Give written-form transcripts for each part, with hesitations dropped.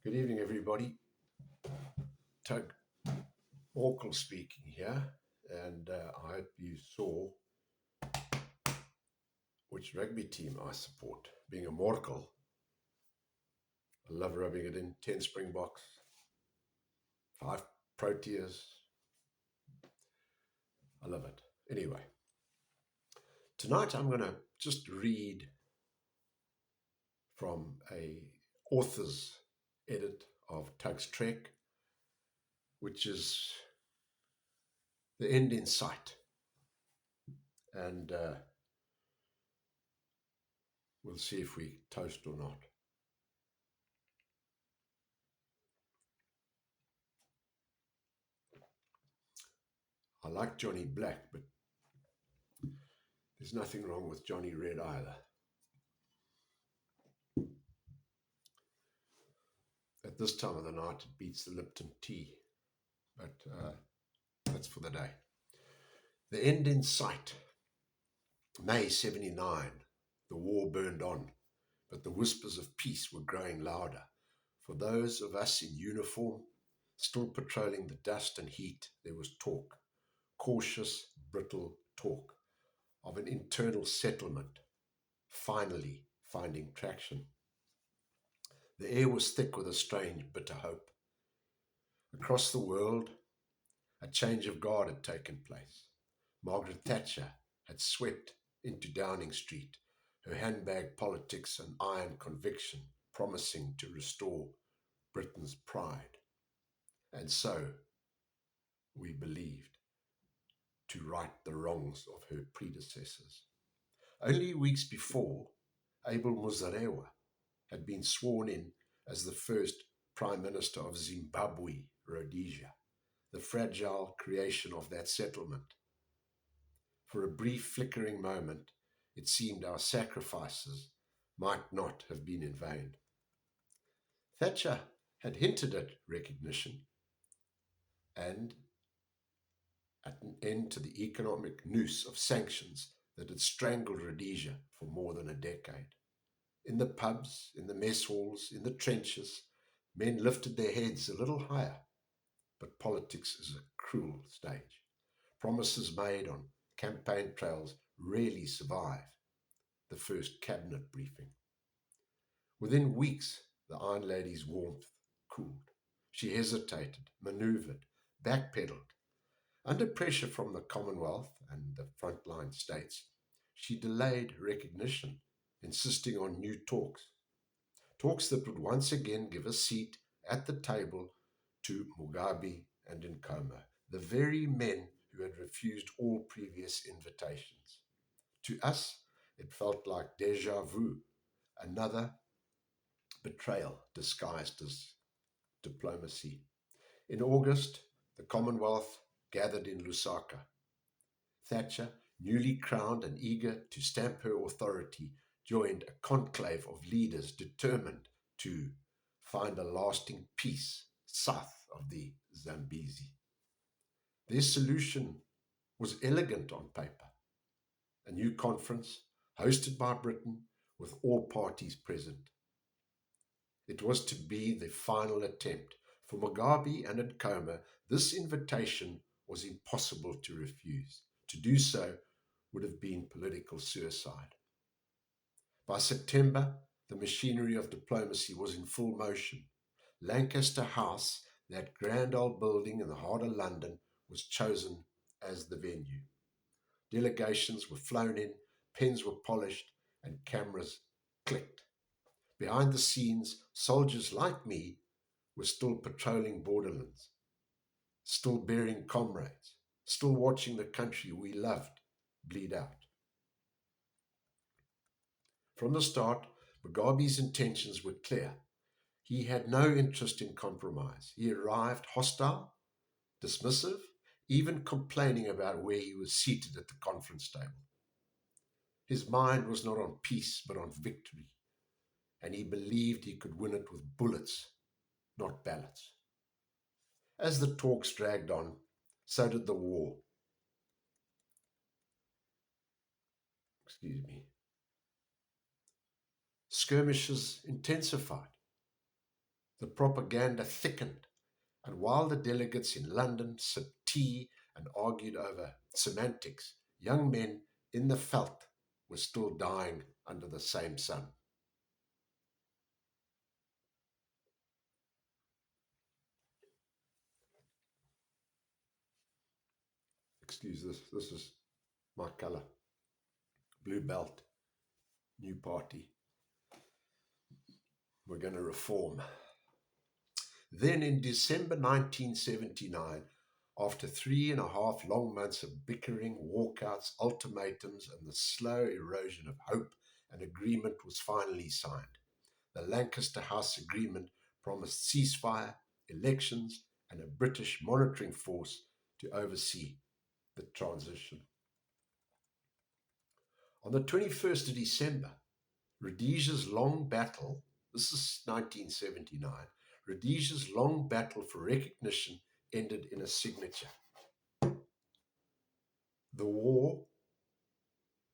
Good evening, everybody. Tug Morkel speaking here, and I hope you saw which rugby team I support. Being a Morkel, I love rubbing it in. 10 Springboks, 5 Proteas. I love it. Anyway, tonight I'm going to just read from a author's edit of Tug's Trek, which is The End in Sight. And we'll see if we toast or not. I like Johnny Black, but there's nothing wrong with Johnny Red either. At this time of the night, it beats the Lipton tea, but that's for the day. The End in Sight. May 79, the war burned on, but the whispers of peace were growing louder. For those of us in uniform, still patrolling the dust and heat, there was talk, cautious, brittle talk, of an internal settlement, finally finding traction. The air was thick with a strange, bitter hope. Across the world, a change of guard had taken place. Margaret Thatcher had swept into Downing Street, her handbag politics and iron conviction promising to restore Britain's pride. And so, we believed, to right the wrongs of her predecessors. Only weeks before, Abel Muzorewa had been sworn in as the first Prime Minister of Zimbabwe, Rhodesia, the fragile creation of that settlement. For a brief flickering moment, it seemed our sacrifices might not have been in vain. Thatcher had hinted at recognition and at an end to the economic noose of sanctions that had strangled Rhodesia for more than a decade. In the pubs, in the mess halls, in the trenches, men lifted their heads a little higher. But politics is a cruel stage. Promises made on campaign trails rarely survive the first cabinet briefing. Within weeks, the Iron Lady's warmth cooled. She hesitated, manoeuvred, backpedaled. Under pressure from the Commonwealth and the frontline states, she delayed recognition, insisting on new talks. Talks that would once again give a seat at the table to Mugabe and Nkomo, the very men who had refused all previous invitations. To us, it felt like déjà vu, another betrayal disguised as diplomacy. In August, the Commonwealth gathered in Lusaka. Thatcher, newly crowned and eager to stamp her authority, joined a conclave of leaders determined to find a lasting peace south of the Zambezi. Their solution was elegant on paper. A new conference, hosted by Britain, with all parties present. It was to be the final attempt. For Mugabe and Nkomo, this invitation was impossible to refuse. To do so would have been political suicide. By September, the machinery of diplomacy was in full motion. Lancaster House, that grand old building in the heart of London, was chosen as the venue. Delegations were flown in, pens were polished, and cameras clicked. Behind the scenes, soldiers like me were still patrolling borderlands, still burying comrades, still watching the country we loved bleed out. From the start, Mugabe's intentions were clear. He had no interest in compromise. He arrived hostile, dismissive, even complaining about where he was seated at the conference table. His mind was not on peace, but on victory, and he believed he could win it with bullets, not ballots. As the talks dragged on, so did the war. Skirmishes intensified. The propaganda thickened, and while the delegates in London sipped tea and argued over semantics, young men in the veldt were still dying under the same sun. Excuse this is my colour. Blue belt, new party. We're going to reform. Then in December 1979, after 3.5 long months of bickering, walkouts, ultimatums, and the slow erosion of hope, an agreement was finally signed. The Lancaster House Agreement promised ceasefire, elections, and a British monitoring force to oversee the transition. On the 21st of December, Rhodesia's long battle, this is 1979, Rhodesia's long battle for recognition ended in a signature. The war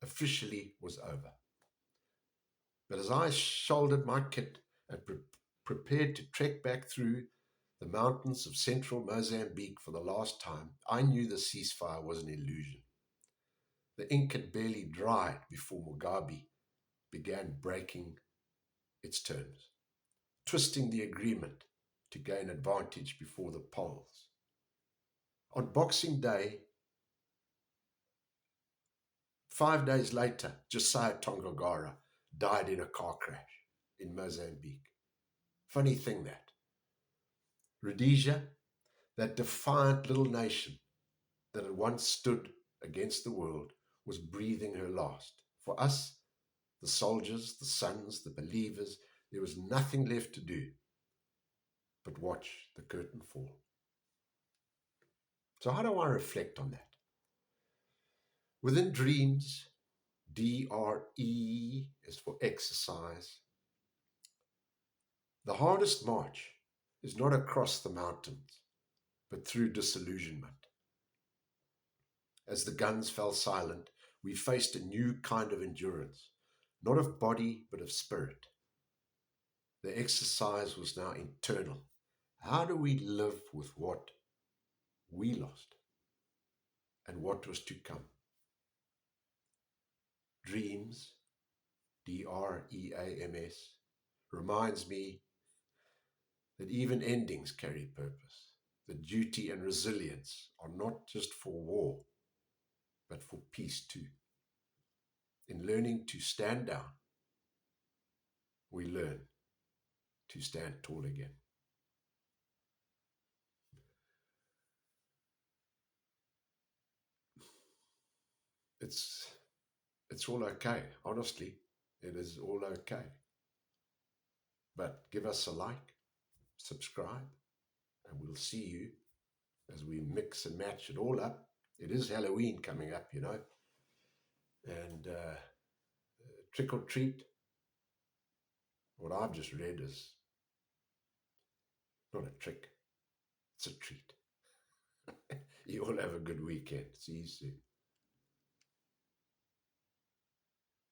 officially was over. But as I shouldered my kit and prepared to trek back through the mountains of central Mozambique for the last time, I knew the ceasefire was an illusion. The ink had barely dried before Mugabe began breaking its terms, twisting the agreement to gain advantage before the polls. On Boxing Day, 5 days later, Josiah Tongogara died in a car crash in Mozambique. Funny thing that. Rhodesia, that defiant little nation that had once stood against the world, was breathing her last. For us, the soldiers, the sons, the believers, there was nothing left to do but watch the curtain fall. So how do I reflect on that? Within dreams, D.R.E. is for exercise. The hardest march is not across the mountains, but through disillusionment. As the guns fell silent, we faced a new kind of endurance, not of body, but of spirit. The exercise was now internal. How do we live with what we lost and what was to come? Dreams, D.R.E.A.M.S, reminds me that even endings carry purpose. That duty and resilience are not just for war, but for peace too. In learning to stand down, we learn to stand tall again. It's all okay. Honestly, it is all okay. But give us a like, subscribe, and we'll see you as we mix and match it all up. It is Halloween coming up, and trick or treat. What I've just read is not a trick, it's a treat. You all have a good weekend. See you soon.